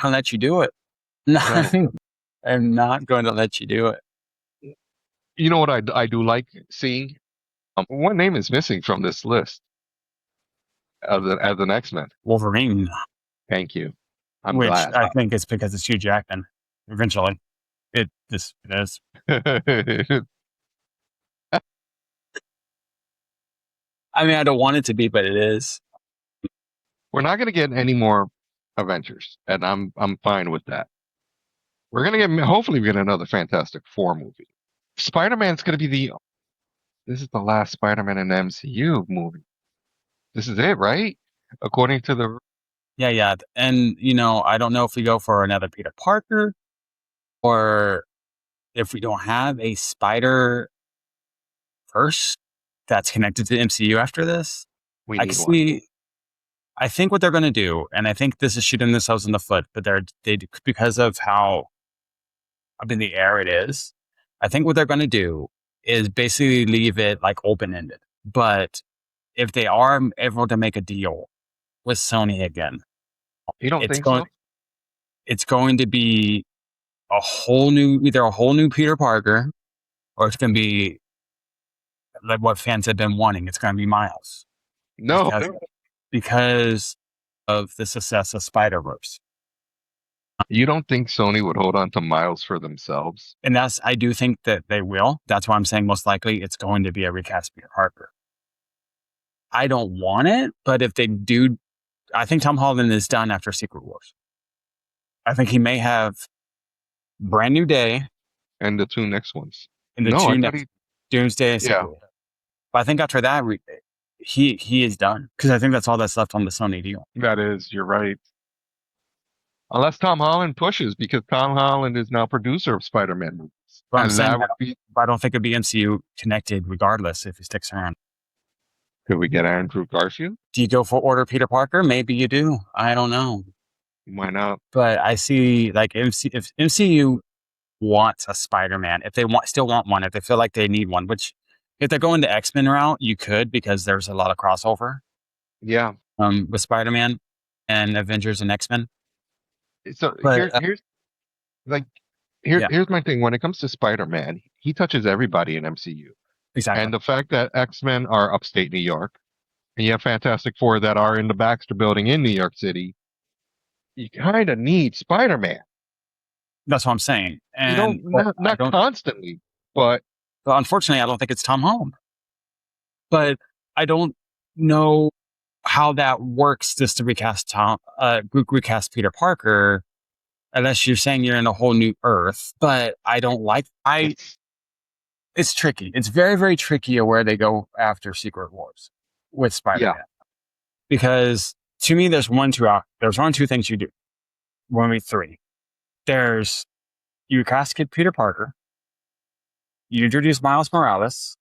Speaker 1: going to let you do it.
Speaker 2: No.
Speaker 1: I'm not going to let you do it.
Speaker 2: You know what I do like seeing? What name is missing from this list as an X-Men?
Speaker 1: Wolverine.
Speaker 2: Thank you. I'm
Speaker 1: Which
Speaker 2: glad.
Speaker 1: I think is because it's Hugh Jackman. Eventually. It is. I mean, I don't want it to be, but it is.
Speaker 2: We're not going to get any more Avengers, and I'm fine with that. We're going to hopefully we get another Fantastic Four movie. Spider-Man's going to be this is the last Spider-Man in the MCU movie. This is it, right? According to the
Speaker 1: Yeah. And, I don't know if we go for another Peter Parker or if we don't have a Spider Verse that's connected to the MCU after this.
Speaker 2: we
Speaker 1: I
Speaker 2: need
Speaker 1: can
Speaker 2: one.
Speaker 1: see. I think what they're going to do, and I think this is shooting themselves in the foot, but they because of how up in the air it is. I think what they're going to do is basically leave it like open ended. But if they are able to make a deal with Sony again,
Speaker 2: You don't
Speaker 1: it's
Speaker 2: think
Speaker 1: going
Speaker 2: so?
Speaker 1: it's going to be either a whole new Peter Parker, or it's going to be like what fans have been wanting. It's going to be Miles
Speaker 2: No.
Speaker 1: because of the success of Spider-Verse.
Speaker 2: You don't think Sony would hold on to Miles for themselves?
Speaker 1: And I do think that they will. That's why I'm saying most likely it's going to be a recast Peter Parker. I don't want it, but if they do, I think Tom Holland is done after Secret Wars. I think he may have Brand New Day
Speaker 2: And the two next ones.
Speaker 1: and the
Speaker 2: No, I
Speaker 1: two
Speaker 2: thought
Speaker 1: next Doomsday and Secret
Speaker 2: yeah,
Speaker 1: Wars. But I think after that, he is done because I think that's all that's left on the Sony deal.
Speaker 2: that is, you're right. Unless Tom Holland pushes, because Tom Holland is now producer of Spider-Man movies.
Speaker 1: But I'm
Speaker 2: And
Speaker 1: saying
Speaker 2: that would be,
Speaker 1: I don't think it'd be MCU connected regardless if he sticks around.
Speaker 2: could we get Andrew Garfield?
Speaker 1: Do you go for order Peter Parker? Maybe you do. I don't know.
Speaker 2: Why not?
Speaker 1: But I see like if MCU wants a Spider-Man, if they still want one, if they feel like they need one, which if they're going the X-Men route, you could because there's a lot of crossover
Speaker 2: Yeah.
Speaker 1: with Spider-Man and Avengers and X-Men.
Speaker 2: So
Speaker 1: But
Speaker 2: here's like
Speaker 1: yeah,
Speaker 2: here's my thing. When it comes to Spider-Man, he touches everybody in MCU.
Speaker 1: exactly.
Speaker 2: And the fact that X-Men are upstate New York, and you have Fantastic Four that are in the Baxter Building in New York City, you kind of need Spider-Man.
Speaker 1: That's what I'm saying.
Speaker 2: You don't
Speaker 1: And
Speaker 2: not constantly, but
Speaker 1: unfortunately, I don't think it's Tom Holland. But I don't know how that works just to recast Peter Parker, unless you're saying you're in a whole new Earth. But I don't like it's tricky. It's very, very tricky where they go after Secret Wars with Spider-Man.
Speaker 2: yeah,
Speaker 1: Because to me, there's two things you do. Maybe three. There's you cast Peter Parker, you introduce Miles Morales,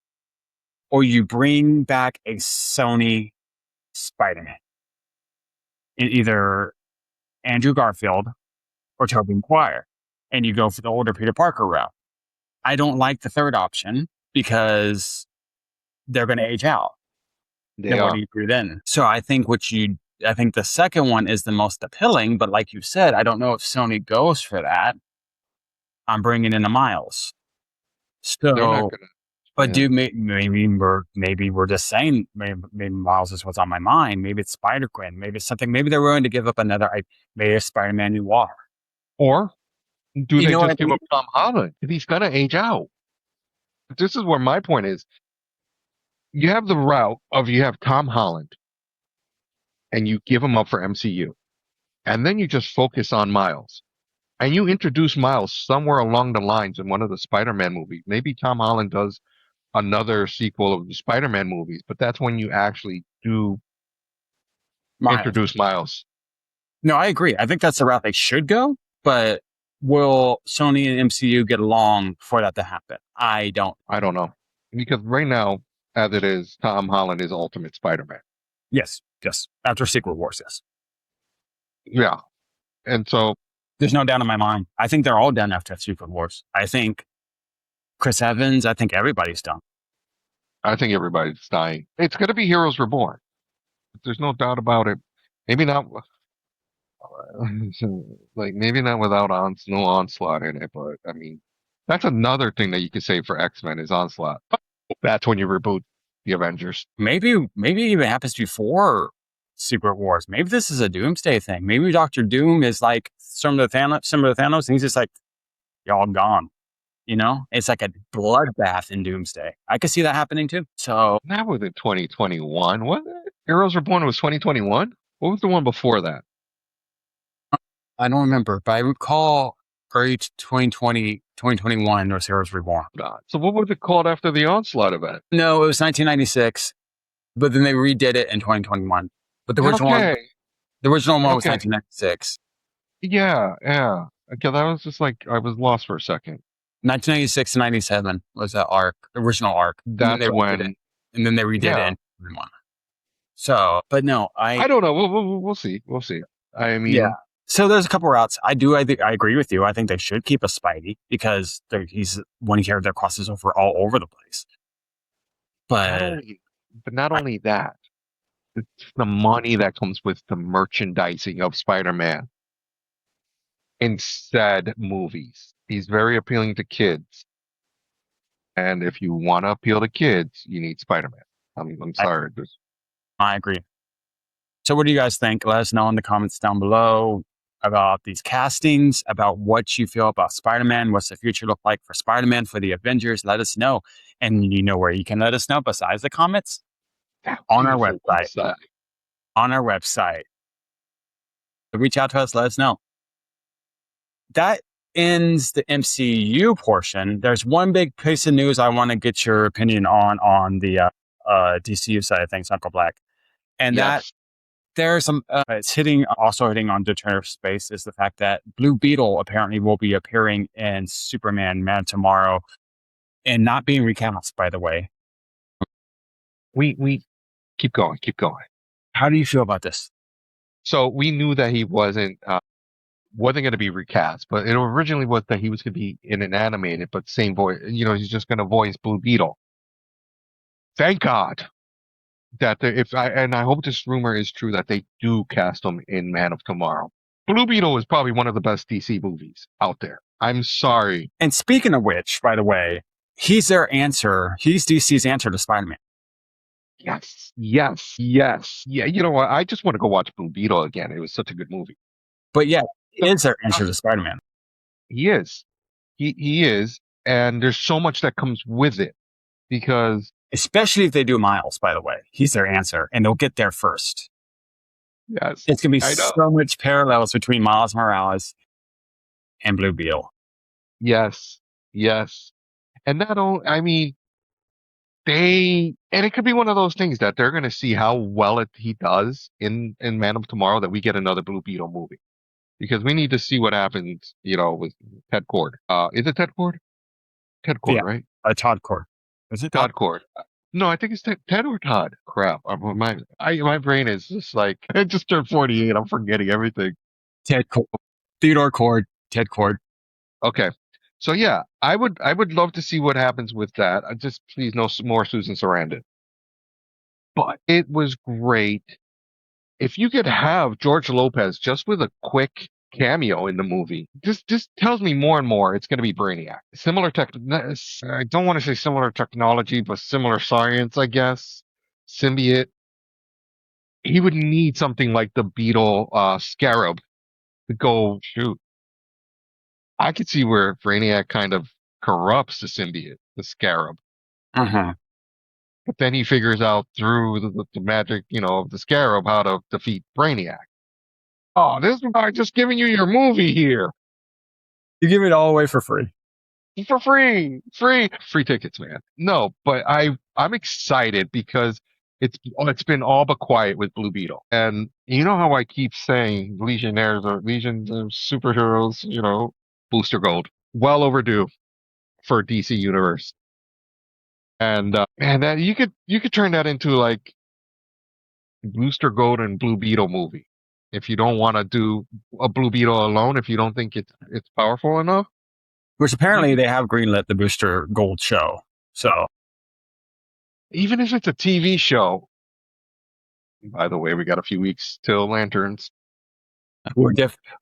Speaker 1: or you bring back a Sony Spider-Man. Either Andrew Garfield or Tobey Maguire. And you go for the older Peter Parker route. I don't like the third option because they're going to age out.
Speaker 2: they
Speaker 1: What
Speaker 2: are.
Speaker 1: do you do then? So I think the second one is the most appealing, but like you said, I don't know if Sony goes for that. I'm bringing in a Miles.
Speaker 2: They're not
Speaker 1: So,
Speaker 2: gonna.
Speaker 1: but
Speaker 2: Yeah.
Speaker 1: maybe we're just saying maybe Miles is what's on my mind. Maybe it's Spider-Gwen. Maybe it's something. Maybe they're willing to give up maybe it's Spider-Man Noir.
Speaker 2: Or do
Speaker 1: You
Speaker 2: they
Speaker 1: know what I
Speaker 2: just give
Speaker 1: mean?
Speaker 2: up Tom Holland? He's gonna age out. This is where my point is. You have the route of you have Tom Holland and you give him up for MCU, and then you just focus on Miles. And you introduce Miles somewhere along the lines in one of the Spider-Man movies. Maybe Tom Holland does another sequel of the Spider-Man movies, but that's when you actually do
Speaker 1: Miles.
Speaker 2: introduce Miles.
Speaker 1: No, I agree. I think that's the route they should go, but will Sony and MCU get along for that to happen? I don't.
Speaker 2: I don't know. Because right now, as it is, Tom Holland is Ultimate Spider-Man.
Speaker 1: Yes, yes. After Secret Wars, yes.
Speaker 2: Yeah. And so
Speaker 1: There's no doubt in my mind. I think they're all done after Secret Wars. I think Chris Evans, I think everybody's done.
Speaker 2: I think everybody's dying. It's going to be Heroes Reborn. There's no doubt about it. Maybe not, like, maybe not without no Onslaught in it, but I mean, that's another thing that you could say for X-Men is Onslaught. That's when you reboot the Avengers.
Speaker 1: Maybe it even happens before Secret Wars. Maybe this is a Doomsday thing. Maybe Doctor Doom is like similar to Thanos, and he's just like, y'all gone. You know, it's like a bloodbath in Doomsday. I could see that happening too. So
Speaker 2: That was in 2021. What? Heroes Reborn was 2021? What was the one before that?
Speaker 1: I don't remember, but I recall early 2020, 2021 was Heroes Reborn.
Speaker 2: So what was it called after the Onslaught event?
Speaker 1: No, it was 1996, but then they redid it in 2021. But the original one was
Speaker 2: Okay.
Speaker 1: 1996.
Speaker 2: Yeah. Okay, that was just like, I was lost for a second.
Speaker 1: 1996 to 97 was that arc, the original arc.
Speaker 2: That's when.
Speaker 1: And then they redid it in 2021. So, but no,
Speaker 2: I don't know. We'll see. We'll see. I mean,
Speaker 1: yeah. So there's a couple routes. I agree with you. I think they should keep a Spidey because he's one character that crosses over all over the place. But
Speaker 2: not only that, it's the money that comes with the merchandising of Spider-Man in said movies. He's very appealing to kids. And if you want to appeal to kids, you need Spider-Man. I mean, I'm sorry.
Speaker 1: I agree. So what do you guys think? Let us know in the comments down below about these castings, about what you feel about Spider-Man. What's the future look like for Spider-Man, for the Avengers? Let us know. And you know where you can let us know besides the comments? On our website. On our website. So reach out to us, let us know. That ends the MCU portion. There's one big piece of news I want to get your opinion on the DCU side of things, Uncle Black. And that there's some, it's also hitting on Deterrent Space is the fact that Blue Beetle apparently will be appearing in Superman Man of Tomorrow and not being recast, by the way.
Speaker 2: We keep going.
Speaker 1: How do you feel about this?
Speaker 2: So we knew that he wasn't going to be recast, but it originally was that he was going to be in an animated, but same voice. You know, he's just going to voice Blue Beetle. Thank God that I hope this rumor is true that they do cast him in Man of Tomorrow. Blue Beetle is probably one of the best DC movies out there. I'm sorry.
Speaker 1: And speaking of which, by the way, he's their answer. He's DC's answer to Spider-Man.
Speaker 2: Yes. Yeah, you know what? I just want to go watch Blue Beetle again. It was such a good movie.
Speaker 1: But yeah, he is their answer to Spider-Man.
Speaker 2: He is. He is. And there's so much that comes with it because.
Speaker 1: Especially if they do Miles, by the way. He's their answer, and they'll get there first.
Speaker 2: Yes.
Speaker 1: It's going to be so much parallels between Miles Morales and Blue Beetle.
Speaker 2: Yes. And not only, I mean, and it could be one of those things that they're going to see how well he does in Man of Tomorrow that we get another Blue Beetle movie. Because we need to see what happens, you know, with Ted Cord. Is it Ted Cord? Ted Cord, right?
Speaker 1: Todd Cord. Is it
Speaker 2: Todd Cord? No, I think it's Ted or Todd. Crap. My brain is just like, I just turned 48. I'm forgetting everything.
Speaker 1: Ted Cord. Theodore Cord. Ted Cord.
Speaker 2: Okay. So yeah, I would love to see what happens with that. I just please no more Susan Sarandon. But it was great. If you could have George Lopez just with a quick cameo in the movie, just tells me more and more it's going to be Brainiac. I don't want to say similar technology, but similar science, I guess. Symbiote. He would need something like the Beetle Scarab to go shoot. I could see where Brainiac kind of corrupts the symbiote, the Scarab.
Speaker 1: Uh-huh.
Speaker 2: But then he figures out through the magic, of the Scarab how to defeat Brainiac. Oh, this is not just giving you your movie here
Speaker 1: You give it all away for free.
Speaker 2: for free tickets, man. No, but I'm excited because it's been all but quiet with Blue Beetle, and you know how I keep saying legions of superheroes, Booster Gold, well overdue for DC Universe, and man, that you could turn that into like Booster Gold and Blue Beetle movie. If you don't want to do a Blue Beetle alone, if you don't think it's powerful enough,
Speaker 1: Which
Speaker 2: you
Speaker 1: apparently
Speaker 2: could,
Speaker 1: they have greenlit the Booster Gold show. So
Speaker 2: even if it's a TV show. By the way, we got a few weeks till Lanterns.
Speaker 1: we're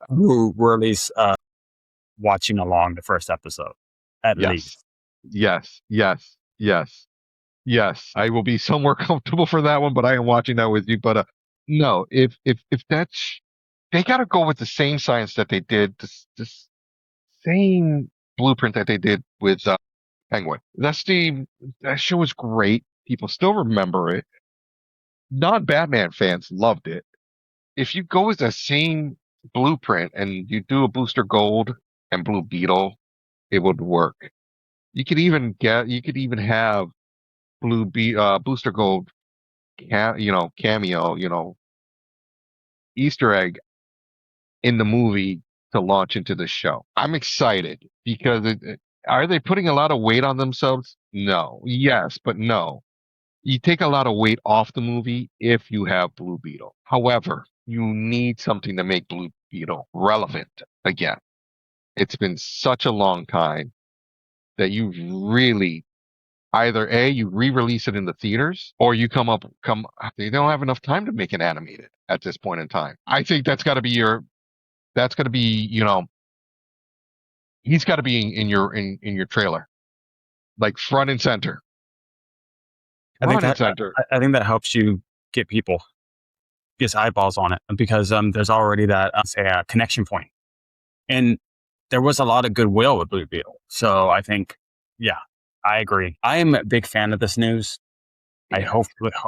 Speaker 1: we're at least watching along the first episode, at
Speaker 2: Yes,
Speaker 1: least.
Speaker 2: yes, yes, yes, yes. I will be somewhere comfortable for that one, but I am watching that with you. But no, if that's they got to go with the same science that they did, this same blueprint that they did with Penguin. That show was great. People still remember it. Non-Batman fans loved it. If you go with the same blueprint and you do a Booster Gold and Blue Beetle, it would work. You could even have Booster Gold, cameo, Easter egg in the movie to launch into the show. I'm excited because are they putting a lot of weight on themselves? No. Yes, but no. You take a lot of weight off the movie if you have Blue Beetle. However, you need something to make Blue Beetle relevant again. It's been such a long time that you really either A, you re-release it in the theaters, or you they don't have enough time to make it animated at this point in time. I think that's got to be, he's got to be in your trailer, like front and center,
Speaker 1: I think
Speaker 2: front and
Speaker 1: that
Speaker 2: center.
Speaker 1: I think that helps you get eyeballs on it because there's already that say a connection point, and there was a lot of goodwill with Blue Beetle. So I think, yeah, I agree. I am a big fan of this news.
Speaker 2: Yeah.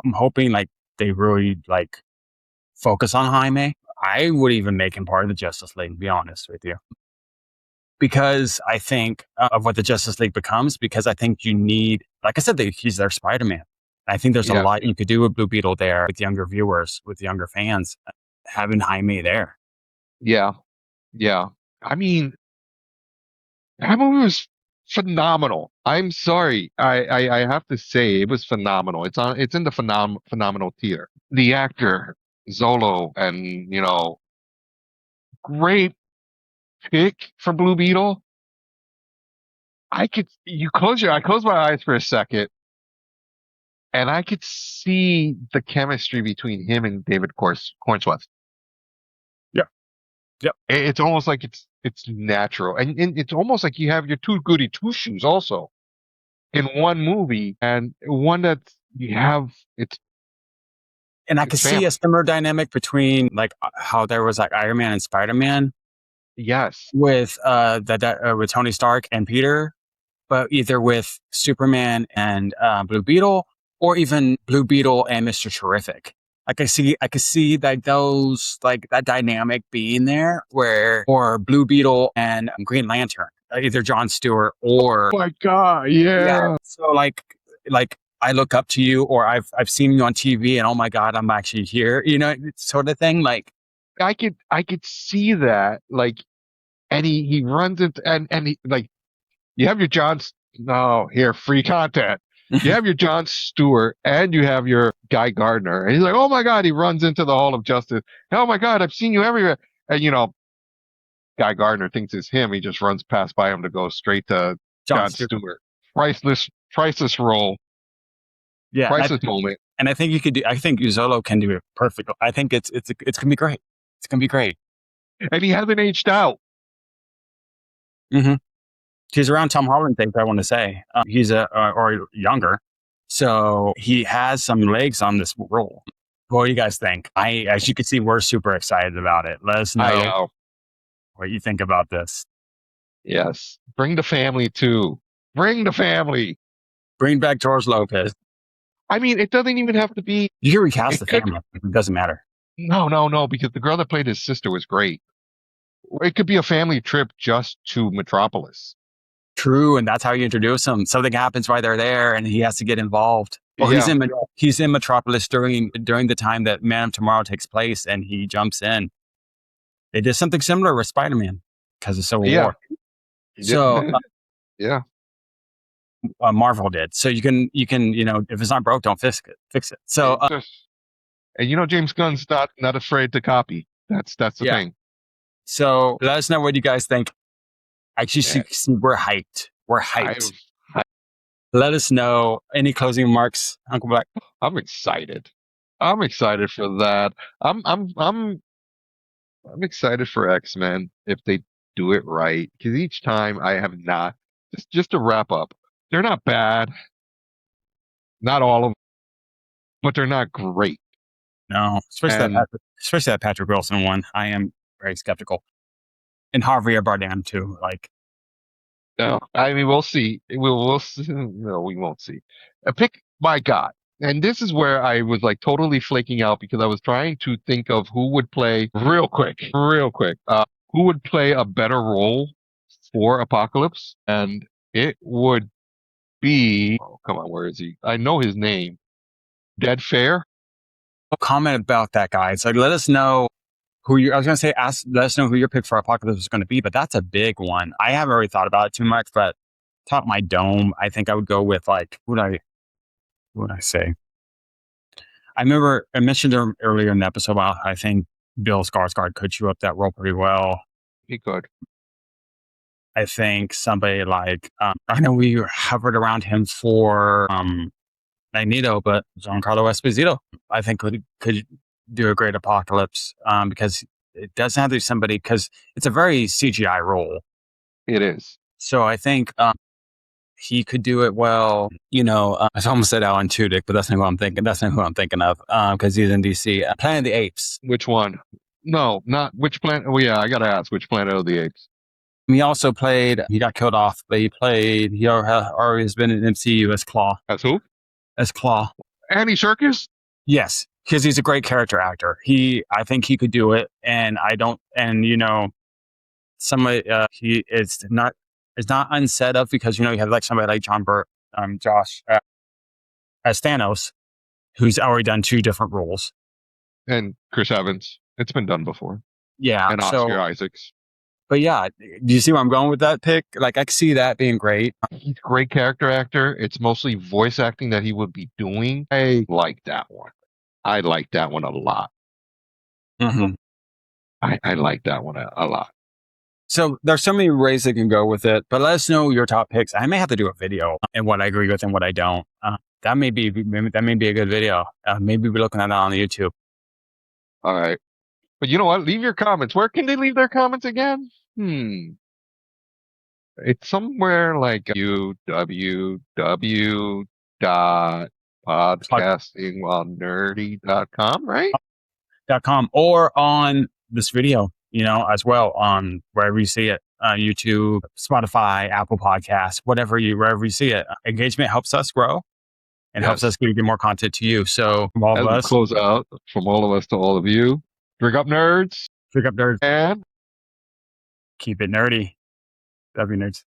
Speaker 1: I'm hoping like they really like focus on Jaime. I would even make him part of the Justice League, to be honest with you. Because I think of what the Justice League becomes, because I think you need, like I said, he's their Spider-Man. I think there's a
Speaker 2: Yeah.
Speaker 1: lot you could do with Blue Beetle there with younger viewers, with younger fans, having Jaime there.
Speaker 2: Yeah. Yeah. I mean, that movie was phenomenal. I'm sorry. I have to say it was phenomenal. It's in the phenomenal tier. The actor, Zolo, and great pick for Blue Beetle. I close my eyes for a second and I could see the chemistry between him and David Cornsworth.
Speaker 1: Yep. Yep.
Speaker 2: It's almost like it's natural, and it's almost like you have your two goody two shoes also in one movie, and one that you have.
Speaker 1: And I
Speaker 2: It's
Speaker 1: could see a
Speaker 2: family.
Speaker 1: similar dynamic between like how there was like Iron Man and Spider-Man
Speaker 2: Yes,
Speaker 1: with with Tony Stark and Peter, but either with Superman and Blue Beetle, or even Blue Beetle and Mr. Terrific. Like I could see like those like that dynamic being there, or Blue Beetle and Green Lantern, either John Stewart or
Speaker 2: oh my God,
Speaker 1: yeah.
Speaker 2: yeah.
Speaker 1: So like I look up to you, or I've seen you on TV, and oh my God, I'm actually here, sort of thing. Like
Speaker 2: I could see that, like, and he runs it, and he, like, you have your no, here, free content. You have your John Stewart and you have your Guy Gardner. And he's like, oh my God, he runs into the Hall of Justice. Oh my God, I've seen you everywhere. And, Guy Gardner thinks it's him. He just runs past by him to go straight to
Speaker 1: John
Speaker 2: John
Speaker 1: Stewart.
Speaker 2: Stewart. Priceless role.
Speaker 1: Yeah,
Speaker 2: Priceless moment.
Speaker 1: and I think you could do. I think Uzolo can do it perfect. I think it's gonna be great. It's gonna be great.
Speaker 2: And he hasn't aged out.
Speaker 1: Mm-hmm. He's around Tom Holland's age, I want to say. He's or younger, so he has some legs on this role. What do you guys think? As you can see, we're super excited about it. Let us
Speaker 2: I
Speaker 1: know
Speaker 2: know.
Speaker 1: what you think about this.
Speaker 2: Yes. Bring the family too. Bring the family.
Speaker 1: Bring back George Lopez.
Speaker 2: I mean, it doesn't even have to be.
Speaker 1: You can recast the
Speaker 2: It could.
Speaker 1: family. It doesn't matter.
Speaker 2: No, because the girl that played his sister was great. It could be a family trip just to Metropolis.
Speaker 1: True, and that's how you introduce him. Something happens while they're there, and he has to get involved. Or
Speaker 2: Yeah.
Speaker 1: he's in Metropolis during the time that Man of Tomorrow takes place, and he jumps in. They did something similar with Spider-Man because of Civil War. So
Speaker 2: yeah.
Speaker 1: Marvel did. So you can if it's not broke, don't fix it. So
Speaker 2: and James Gunn's not afraid to copy. That's the thing.
Speaker 1: So let us know what you guys think. Actually, we're hyped. We're hyped. Let us know. Any closing remarks, Uncle Black?
Speaker 2: I'm excited. I'm excited for that. I'm excited for X-Men if they do it right. Because each time I have not. Just to wrap up, they're not bad. Not all of them, but they're not great.
Speaker 1: No, especially that Patrick Wilson one. I am very skeptical. And Javier Bardem too.
Speaker 2: No, I mean we'll see. We'll see. No, we won't see. Pick my God, and this is where I was totally flaking out because I was trying to think of who would play real quick. Who would play a better role for Apocalypse, and it would be. Oh, come on, where is he? I know his name. Dead Fair.
Speaker 1: Comment about that, guys. Let us know who you. I was going to say, let us know who your pick for Apocalypse is going to be, but that's a big one. I haven't really thought about it too much, but top of my dome, I think I would go with who would I say? I remember I mentioned earlier in the episode about I think Bill Skarsgård could chew up that role pretty well.
Speaker 2: He could.
Speaker 1: I think somebody I know we hovered around him for Magneto, but Giancarlo Esposito, I think could do a great Apocalypse because it doesn't have to be somebody because it's a very CGI role.
Speaker 2: It is.
Speaker 1: So I think he could do it well. I almost said Alan Tudyk, but that's not who I'm thinking. That's not who I'm thinking of because he's in DC. Planet of the Apes.
Speaker 2: Which one? No, not which planet. Oh yeah, I gotta ask which Planet of the Apes.
Speaker 1: He also played. He got killed off, but he already has been in MCU as Claw.
Speaker 2: As who?
Speaker 1: As Claw.
Speaker 2: Andy Serkis?
Speaker 1: Yes, because he's a great character actor. I think he could do it, and I don't. And somebody he is not unset of because you have somebody like Josh as Thanos, who's already done 2 different roles,
Speaker 2: and Chris Evans. It's been done before.
Speaker 1: Yeah,
Speaker 2: and Oscar Isaacs.
Speaker 1: But yeah, do you see where I'm going with that pick? I can see that being great.
Speaker 2: He's a great character actor. It's mostly voice acting that he would be doing. I like that one. I like that one a lot.
Speaker 1: Mm-hmm.
Speaker 2: I like that one a lot.
Speaker 1: So there's so many ways they can go with it, but let us know your top picks. I may have to do a video and what I agree with and what I don't. That may be a good video. Maybe we're looking at that on YouTube.
Speaker 2: All right. But you know what? Leave your comments. Where can they leave their comments again? It's somewhere like www.podcastingwhilenerdy.com, right?
Speaker 1: .com or on this video, as well on wherever you see it, YouTube, Spotify, Apple Podcasts, wherever you see it. Engagement helps us grow and helps us get more content to you. So from all of us,
Speaker 2: close out from all of us to all of you. Drink up, nerds.
Speaker 1: Drink up, nerds.
Speaker 2: And
Speaker 1: keep it nerdy. W nerds.